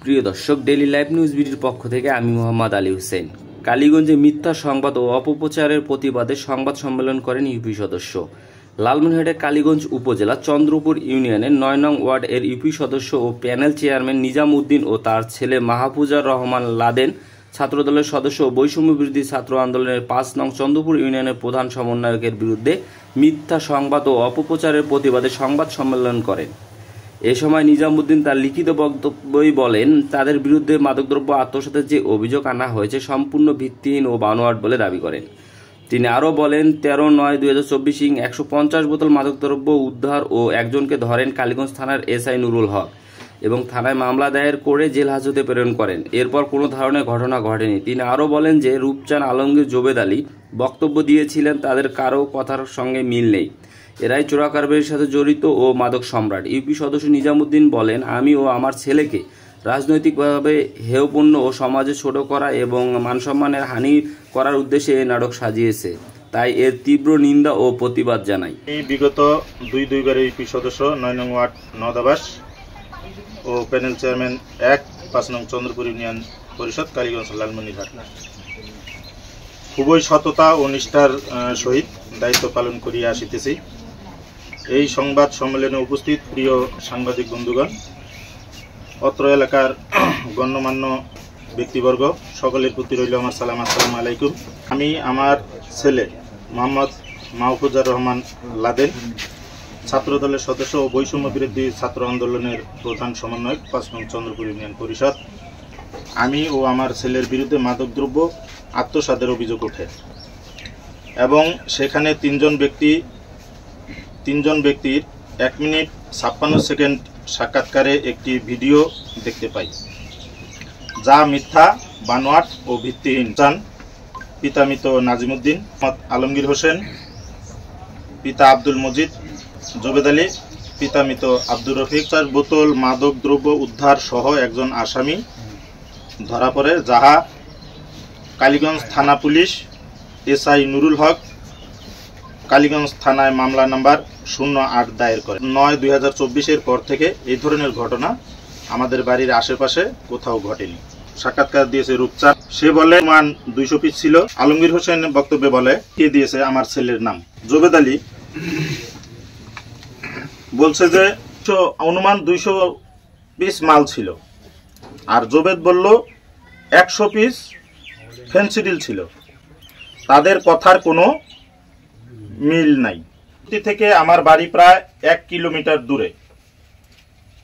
প্রিয় দর্শক, daily live news বিডির পক্ষ থেকে আমি মোহাম্মদ আলী হোসেন। কালীগঞ্জে মিথ্যা সংবাদ ও অপপ্রচারের প্রতিবাদে সংবাদ সম্মেলন করেন ইউপি সদস্য। লালমনিরহাটের কালীগঞ্জ উপজেলা চন্দ্রপুর ইউনিয়নের ৯ নং ওয়ার্ড এর ইউপি সদস্য ও প্যানেল চেয়ারম্যান নিজাম উদ্দিন ও তার ছেলে মাহফুজার রহমান লাদেন, ছাত্রদলের সদস্য ও বৈষম্য বিরোধী ছাত্র আন্দোলনের ৫ নং চন্দ্রপুর ইউনিয়নের প্রধান সমন্বয়কের বিরুদ্ধে মিথ্যা সংবাদ ও অপপ্রচারের প্রতিবাদে সংবাদ সম্মেলন করেন। এ সময় নিজাম উদ্দিন তার লিখিত বক্তব্যই বলেন, তাদের বিরুদ্ধে মাদকদ্রব্য আত্মসাতের যে অভিযোগ আনা হয়েছে সম্পূর্ণ ভিত্তিহীন ও বানোয়াট বলে দাবি করেন। তিনি আরও বলেন, ১৩/৯/২০২৪ ১৫০ বোতল মাদকদ্রব্য উদ্ধার ও একজনকে ধরেন কালীগঞ্জ থানার এসআই নুরুল হক এবং থানায় মামলা দায়ের করে জেল হাজতে প্রেরণ করেন। এরপর কোনো ধরনের ঘটনা ঘটেনি। তিনি আরও বলেন যে রূপচাঁদ আলমগীর, জোবেদ আলী বক্তব্য দিয়েছিলেন, তাদের কারো কথার সঙ্গে মিল নেই। এরাই চোরাকারবারির সাথে জড়িত ও মাদক সম্রাট। ইউপি সদস্য নিজাম উদ্দিন বলেন, আমি ও আমার ছেলেকে রাজনৈতিকভাবে হেয়পূর্ণ ও সমাজে ছোট করা এবং মানসম্মানের হানি করার উদ্দেশ্যে এই নাটক সাজিয়েছে, তাই এর তীব্র নিন্দা ও প্রতিবাদ জানাই। এই বিগত দুইবারের ইউপি সদস্য ৯ নং ওয়ার্ড নদাবাস ও প্যানেল চেয়ারম্যান ৫ নং চন্দ্রপুর ইউনিয়ন পরিষদ কালীগঞ্জ লালমনিরহাট খুবই সততা ও নিষ্ঠার সহিত দায়িত্ব পালন করিয়া আসিতেছি। এই সংবাদ সম্মেলনে উপস্থিত প্রিয় সাংবাদিক বন্ধুগণ, অত্র এলাকার গণ্যমান্য ব্যক্তিবর্গ, সকলের প্রতি রইল আমার সালাম। আসসালামু আলাইকুম। আমি আমার ছেলে মোহাম্মদ মাহফুজার রহমান লাদেন, ছাত্রদলের সদস্য ও বৈষম্য বিরোধী ছাত্র আন্দোলনের প্রধান সমন্বয়ক ৫ নং চন্দ্রপুর ইউনিয়ন পরিষদ। আমি ও আমার ছেলের বিরুদ্ধে মাদকদ্রব্য আত্মসাতের অভিযোগ ওঠে এবং সেখানে তিনজন ব্যক্তির ১ মিনিট ৫৬ সেকেন্ড সাক্ষাৎকারে একটি ভিডিও দেখতে পাই, যা মিথ্যা, বানোয়াট ও ভিত্তিহীন। পিতা মৃত নাজিমউদ্দিন, আলমগীর হোসেন পিতা আব্দুল মজিদ, জোবেদ আলী পিতা মৃত আব্দুর রফিক। ৪ বোতল মাদক দ্রব্য উদ্ধার সহ একজন আসামি ধরা পড়ে, যাহা কালীগঞ্জ থানা পুলিশ এসআই নুরুল হক কালীগঞ্জ থানায় মামলা নাম্বার ০৮ দায়ের করে। ৯/২০২৪ পর থেকে এই ধরনের ঘটনা আমাদের বাড়ির আশেপাশে কোথাও ঘটেনি। সাক্ষাৎকার দিয়েছে রূপচাঁদ, সে বলে মান ২০০ পিস ছিল। আলমগীর হোসেন বক্তব্যে বলে কে দিয়েছে আমার ছেলের নাম। জোবেদ আলী বলছে যে অনুমান ২০০ পিস মাল ছিল, আর জোবেদ বলল ১০০ পিস ফেন্সিডিল ছিল। তাদের কথার কোনো মিল নাই। থেকে আমার বাড়ি প্রায় ১ কিলোমিটার দূরে,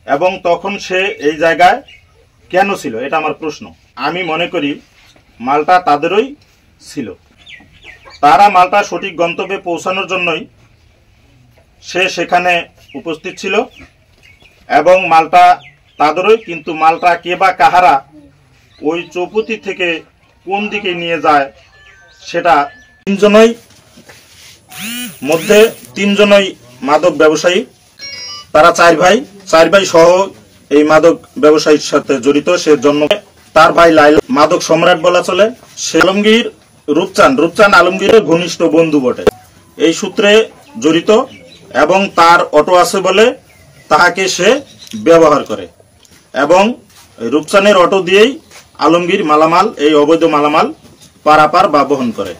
এবং তখন সে এই জায়গায় কেন ছিল, এটা আমার প্রশ্ন। আমি মনে করি মালটা তাদেরই ছিল, তারা মালটা সঠিক গন্তব্যে পৌঁছানোর জন্যই সে সেখানে উপস্থিত ছিল এবং মালটা তাদেরই। কিন্তু মালটা কে বা কাহারা ওই চৌপতি থেকে কোন দিকে নিয়ে যায় সেটা তিনজনই মাদক ব্যবসায়ী। তারা 4 ভাই সহ এই মাদক ব্যবসায়ীর সাথে জড়িত। সে জন্ম, তার ভাই লাইলা মাদক সম্রাট বলা চলে। সে আলমগীর রূপচাঁদ আলমগীরের ঘনিষ্ঠ বন্ধু বটে, এই সূত্রে জড়িত এবং তার অটো আছে বলে তাহাকে সে ব্যবহার করে এবং রূপচাঁদের অটো দিয়েই আলমগীর মালামাল, এই অবৈধ মালামাল পারাপার বা বহন করে।